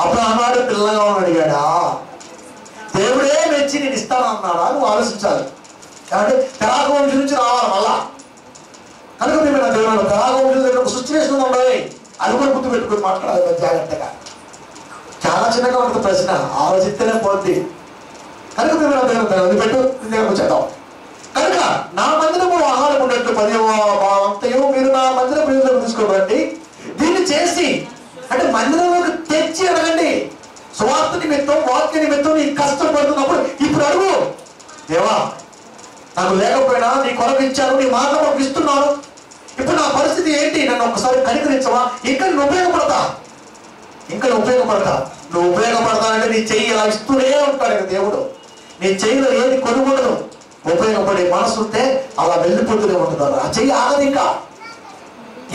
అప్పుడు అన్నాడు పిల్లగా అడిగాడా, దేవుడే మెచ్చి నేను ఇస్తాను అన్నాడా? నువ్వు ఆలోచించాలి. కాబట్టి తెరాగ వంశం నుంచి రావాలి మళ్ళా. కనుక మేము నా దేవుడు తెరాగ వంశం దగ్గర ఒక సిచ్యువేషన్ ఉండాలి. అది కూడా గుర్తు పెట్టుకుని మాట్లాడాలి జాగ్రత్తగా. చాలా చిన్నగా ఉంటుంది ప్రశ్న, ఆలోచిస్తేనే పోద్ది. కనుక మేము నా దేవుడు పెట్టు దగ్గరకు వచ్చేద్దాం. కనుక నా మందిరము ఆహారం ఉన్నట్టు 10వ మీరు నా మందిర ప్రయోజనం తీసుకోకండి. దీన్ని చేసి అంటే మందిరంలోకి తెచ్చి అడగండి. సువార్త నిమిత్తం వాక్య నిమిత్తం నీ కష్టపడుతున్నప్పుడు ఇప్పుడు అడుగు, దేవా నాకు లేకపోయినా నీ కొరకు ఇచ్చాను, నీ మాట మాకు ఇస్తున్నాను, ఇప్పుడు నా పరిస్థితి ఏంటి, నన్ను ఒకసారి కనికరించవా? ఇంకా నువ్వు ఉపయోగపడతా, ఇంకా నువ్వు ఉపయోగపడతానంటే నీ చెయ్యి ఇలా ఇస్తూనే ఉంటాడు దేవుడు. నీ చెయ్యిలో ఏది కొనుగోడు ఉపయోగపడే మనసు ఉంటే అలా వెళ్ళిపోతూనే ఉంటుంది. ఆ చెయ్యి ఆగదు, ఇంకా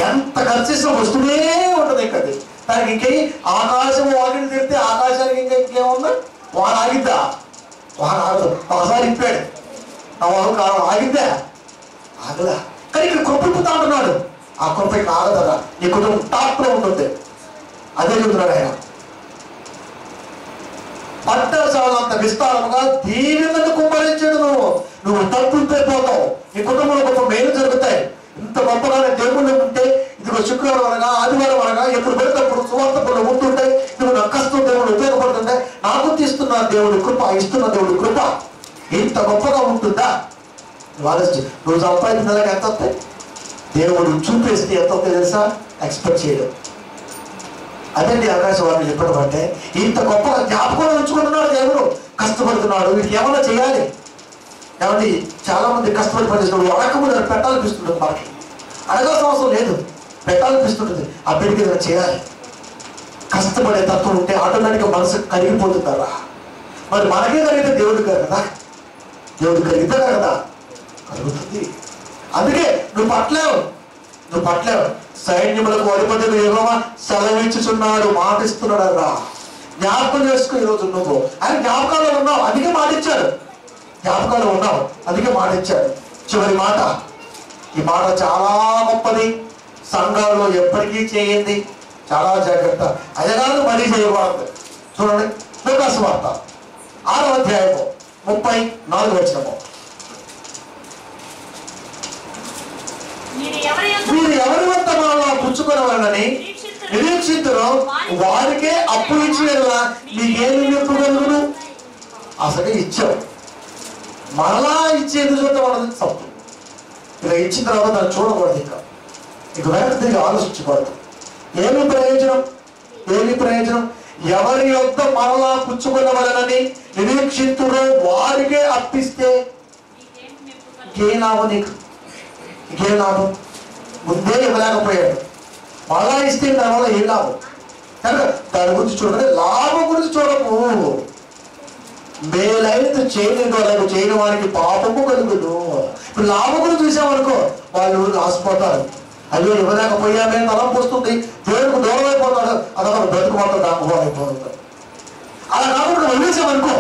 ఎంత ఖర్చు చేసినా వస్తూనే ఉంటుంది. ఇంకా దానికి ఇంకే ఆకాశం వాకిని తిరిగితే ఆకాశానికి ఇంకా ఇంకేముందా? వాడు ఆగిద్దా? వాడు ఆగదు. ఒకసారి ఇప్పాడు ఆ వాడు కాలం ఆగిద్దా? ఆగదా. కానీ ఇక్కడ కృపిపుతా అంటున్నాడు. ఆ కృప ఇక్కడ ఆగదరా. నీ కుటుంబం టాప్లో ఉంటుంది. అదే చెబుతున్నాడు ఆయన. పట్టశాలంత విస్తారముగా దీవెనను కుమ్మరించాడు. నువ్వు తప్పులతో పోతావు, నీ కుటుంబంలో గొప్ప మేలు జరుగుతాయి. ఇంత గొప్పగా దేవుళ్ళు ఉంటే ఇదిగో శుక్రవారం అనగా ఆదివారం అనగా ఎప్పుడు పెడతప్పుడు సువార్త పనులు ఉంటుంటాయి. నువ్వు నా కష్టం దేవుడు ఉపయోగపడుతుంటాయి. నాకు తీస్తున్న దేవుడి కృప, ఇస్తున్న దేవుడి కృప ఇంత గొప్పగా ఉంటుందా? నువ్వు ఆలోచించు. నువ్వు సంపాదించిన ఎంత వస్తాయి? దేవుడు చూపేస్తే ఎంత వస్తాయి తెలుసా? ఎక్స్పెక్ట్ చేయడం. అదండి ఆకాశవాణి చెప్పడం అంటే. ఇంత గొప్పగా జ్ఞాపకం ఉంచుకుంటున్నాడు దేవుడు. కష్టపడుతున్నాడు, వీటికి ఏమన్నా చేయాలి. కాబట్టి చాలా మంది కష్టపడి పనిచేస్తున్నాడు. అడగకుండా పెట్టాలనిపిస్తుంటుంది. మనకి అడగాల్సిన అవసరం లేదు, పెట్టాలనిపిస్తుంటుంది. ఆ బిడ్డకి ఏదైనా చేయాలి. కష్టపడే తత్వం ఉంటే ఆటోమేటిక్గా మనసు కరిగిపోతుందా? మరి మనకే కలిగితే దేవుడు గారు కదా, దేవుడు కలిగితే కదా కలుగుతుంది. అందుకే నువ్వు పట్టలేవు. సైన్యములకు అధిపతిగా యెహోవా సెలవిచ్చుచున్నాడు, మాట ఇస్తున్నాడు రా. జ్ఞాపకం చేసుకో. ఈరోజు నువ్వు ఆయన జ్ఞాపకాల్లో ఉన్నావు, అందుకే మాటిచ్చాడు. జ్ఞాపకాలు ఉన్నావు, అందుకే మాటిచ్చాడు. చివరి మాట, ఈ మాట చాలా గొప్పది. సంఘాల్లో ఎప్పటికీ చేయండి. చాలా జాగ్రత్త. అయ్యగారు మరీ చేయకూడదు. చూడండి లూకా సువార్త 6వ అధ్యాయము 34వ వచనము. మీరు ఎవరి వద్ద మనలో పుచ్చుకోవాలని నిరీక్షితులు వారికే అప్పు ఇచ్చిన నీకేమి చెప్పగలను? అసలు ఇచ్చావు, మరలా ఇచ్చేది చూద్దాం అన్నది తప్పు. ఇలా ఇచ్చిన తర్వాత దాన్ని చూడకూడదు. ఇక వెనక్కి తిరిగి ఆలోచించకూడదు. ఏమి ప్రయోజనం? ఎవరి యొక్క మరలా పుచ్చుకున్నవలనని నిరీక్షితులు వారికే అప్పిస్తే ఇంకేం లాభం? ఇంకేం లాభం? ముందే ఇవ్వలేకపోయాడు, మళ్ళా ఇస్తే దానివల్ల ఏం లాభం? కనుక దాని గురించి చూడకండి, లాభం గురించి చూడకు. మేలైనది చేయలేదు అలాగే చేయని వారికి పాపము కలుగును. ఇప్పుడు లాభం గురించి చూసామనుకో, వాళ్ళు రాసిపోతారు. అయ్యో ఇవ్వలేకపోయామే తలంపు వస్తుంది, దేవుడికి దూరం అయిపోతాడు, అదొక బ్రతుకు మాత్రం దాకపోవడం అయిపోతుంది. అలా కాకుండా వదిలేసామనుకో,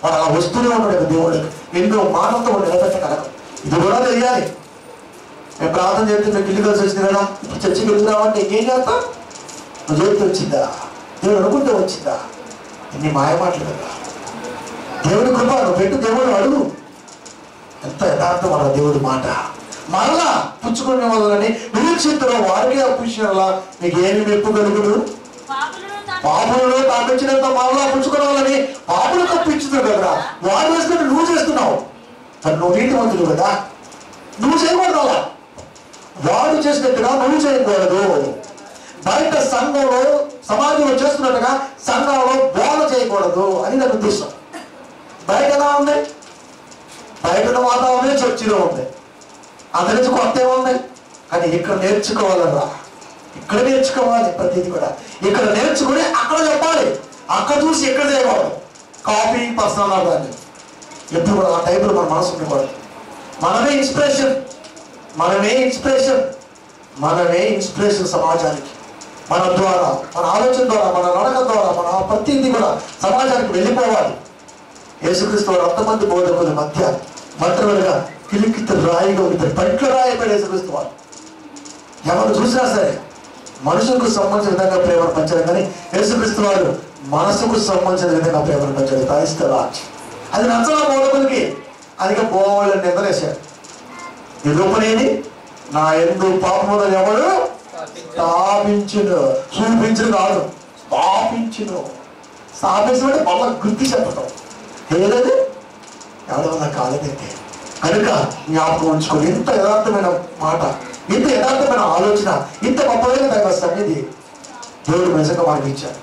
వాడు అలా వస్తూనే ఉంటాడు. దేవుడికి ఎన్నో మాటలతో నిలబెట్టగలరు. ఇది కూడా తెలియాలి. మేము ప్రార్థన చేస్తే మీకు ఇల్లు కలిసి వచ్చింది కదా, చర్చికి వెళ్తున్నామంటే ఏం చేస్తాం? నువ్వు చేతి వచ్చిందా? దేవుడు అనుకుంటే వచ్చిందా? ఇన్ని మాయమాటలు కదా. దేవుడి కృప నువ్వు పెట్టు, దేవుడు అడుగు. ఎంత యథార్థం మన దేవుడి మాట. మరలా పుచ్చుకునే వాళ్ళని నిరీక్షితులు వారికే అప్పించాలా మీకు ఏమి మెప్పు కలుగును? పాపులను తాపించినంత మరలా పుచ్చుకునే వాళ్ళని పాపులకు అప్పించుతావు కదా. వాడు వేసుకుంటే నువ్వు చేస్తున్నావు. నువ్వు నీతిమంతుడు కదా, నువ్వు చేయకూడదు. అలా వాడు చేసినట్టుగా నువ్వు చేయకూడదు. బయట సంఘంలో సమాజంలో చేస్తున్నట్టుగా సంఘంలో బోధ చేయకూడదు అని నాకు ఉద్దేశం. బయట ఎలా ఉంది? బయట వాతావరణమే చర్చిలో ఉంది, అంత నుంచి కొత్త ఏముంది. కానీ ఇక్కడ నేర్చుకోవాలరా, ఇక్కడ నేర్చుకోవాలి. ప్రతిదీ కూడా ఇక్కడ నేర్చుకుని అక్కడ చెప్పాలి. అక్కడ చూసి ఎక్కడ చేయకూడదు. కాపీ పర్సనల్ కానీ ఎప్పుడు కూడా ఆ టైంలో మన మనసు ఉండకూడదు. మనమే ఇన్స్పిరేషన్ సమాజానికి. మన ద్వారా, మన ఆలోచన ద్వారా, మన నడక ద్వారా, మన ప్రతిదీ కూడా సమాజానికి వెళ్ళిపోవాలి. యేసుక్రీస్తు వారు అంతమంది బోధకుల మధ్య మంత్రులుగా కిలికిత రాయిగా ఇద్దరు పంట్ల రాయబడి యేసుక్రీస్తు వారు ఎవరు చూసినా సరే మనుషులకు సంబంధించిన విధంగా ప్రేమను పంచాడు, కానీ యేసుక్రీస్తు వారు మనసుకు సంబంధించిన విధంగా ప్రేమను పంచాడు. క్రైస్తవ అది నచ్చల బోధకులకి అదిగా పోవాలని నిద్రలేశాడు. నిరూపణేది నా ఎందు పాపములు ఎవడు స్థాపించును, చూపించును కాదు, స్థాపించును. స్థాపించమంటే మళ్ళా గుర్తి చెప్పటం ఏదది ఎవడవల్ల కాలేదంటే కనుక జ్ఞాపకం ఉంచుకొని ఇంత యథార్థమైన మాట, ఇంత యథార్థమైన ఆలోచన, ఇంత గొప్పదైన దైవ సన్నిధి దేవుడు నిజంగా మనకి ఇచ్చాడు.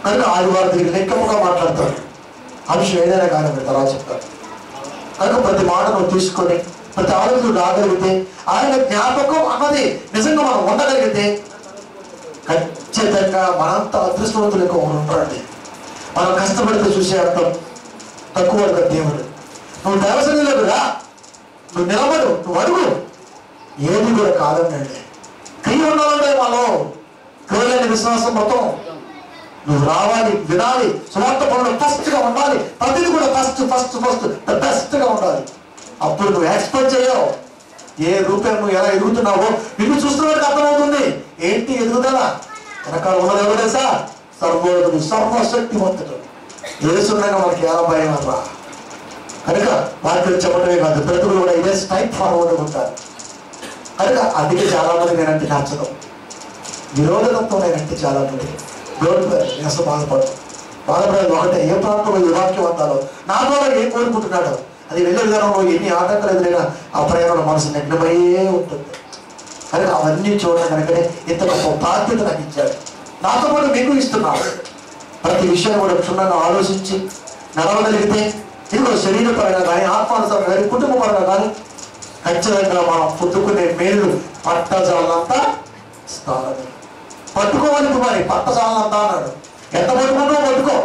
కనుక ఆదివారం తిరిగి లెక్కముగా మాట్లాడతారు. అంశం ఏదైనా కానీ మీరు తర్వాత చెప్తారు. కనుక ప్రతి మాట నువ్వు తీసుకొని ప్రతి ఆలోచన రాగలిగితే, ఆయన జ్ఞాపకం అన్నది నిజంగా మనం ఉండగలిగితే ఖచ్చితంగా మనంత అదృష్టవంతులకు ఉంటాడండి. మనం కష్టపడితే చూసే అర్థం తక్కువ దేవుడు. నువ్వు దేవసన్నిలోకి రా, నువ్వు నిలబడు, నువ్వు అడుగు, ఏది కూడా కాదనండి. క్రియ ఉండాలంటే మనం క్రియలేని విశ్వాసం మొత్తం. నువ్వు రావాలి, వినాలి, సువార్త పనులు ఫస్ట్ గా ఉండాలి, ప్రతిది కూడా ఫస్ట్ బెస్ట్ గా ఉండాలి. అప్పుడు నువ్వు ఎక్స్పెక్ట్ చేయవు. ఏ రూపాయి నువ్వు ఎలా ఎదుగుతున్నావో నిన్ను చూస్తున్నవాడికి అర్థమవుతుంది. ఏంటి ఎదుగుదల వెనకాల ఉన్నది ఎవరేసా? సర్వోడు, సర్వశక్తివంతుడు. ఏసుండగా మనకి ఎలా భయం అట్లా. కనుక వాక్యం చెప్పడమే కాదు, బ్రతుకులు కూడా ఇదే స్ట్రైట్ ఫార్వర్డ్ ఉంటారు. కనుక అందుకే చాలా మంది నేనంటే నచ్చడం, విరోధతత్వం నేనంటే చాలా మంది డోంట్ వరీ, నేను అసలు బాధపడేది ఒకటే, ఏ ప్రాంతంలో ఈ వాక్యం అంటారో నా ద్వారా ఏం కోరుకుంటున్నాడో అది వెళ్ళే విధానంలో ఎన్ని ఆటంకాలు ఎదురైనా ఆ ప్రయాణంలో మనసు నిగ్నమయ్యే ఉంటుంది. కనుక అవన్నీ చూడడం కనుకనే ఇంత గొప్ప బాధ్యత నాకు ఇచ్చాడు. నాతో పాటు మీకు ఇస్తున్నాడు. ప్రతి విషయాన్ని కూడా క్షుణ్ణంగా ఆలోచించి నడవగలిగితే ఇదిగో శరీరపరంగా కానీ, ఆత్మానుసారంగా కానీ, కుటుంబపరంగా కానీ ఖచ్చితంగా మనం పొద్దుకునే మేలు పట్టజాలంతా స్థానం. పట్టుకోవాలి మరి, పట్టజాలంతా అన్నాడు. ఎంత పట్టుకుంటూ పట్టుకో,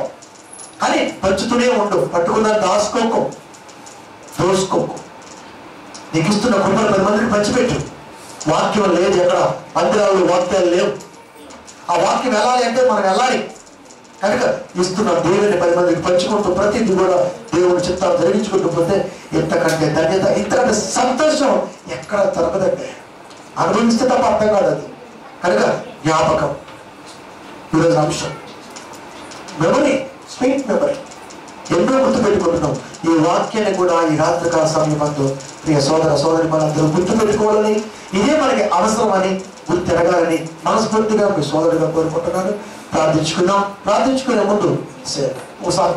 కానీ పంచుతూనే ఉండు. పట్టుకున్నా దాచుకోకు, దోసుకోకు. నీకు ఇస్తున్న కుటుంబాలు 10 మందికి పంచిపెట్టు. వాక్యం లేదు ఎక్కడ, మందిరాలు వాక్యాలు లేవు. ఆ వాక్యం వెళ్ళాలి అంటే మనం వెళ్ళాలి. కనుక ఇస్తున్న దేవుని 10 మందికి పంచుకుంటూ ప్రతిదీ కూడా దేవుని చిత్తాలు జరిగించుకుంటూ పోతే ఎంతకంటే ధన్యత, ఇంతకంటే సంతోషం ఎక్కడ దొరకదండి. అనుభవిస్తే తప్ప అర్థం కాదు అది. కనుక జ్ఞాపకం ఈరోజు అంశం మెమరీ, స్వీట్ మెమరీ ఎన్నో గుర్తుపెట్టుకుంటున్నాం. ఈ వాక్యాన్ని కూడా ఈ రాత్రికాల సమయంలో ప్రియ సోదర సోదరి మనందరూ గుర్తుపెట్టుకోవాలని, ఇదే మనకి అవసరమని గుర్తెరగాలని మనస్ఫూర్తిగా మీ సోదరుడిగా కోరుకుంటున్నాను. ప్రార్థించుకున్నాం. ప్రార్థించుకునే ముందు ఒకసారి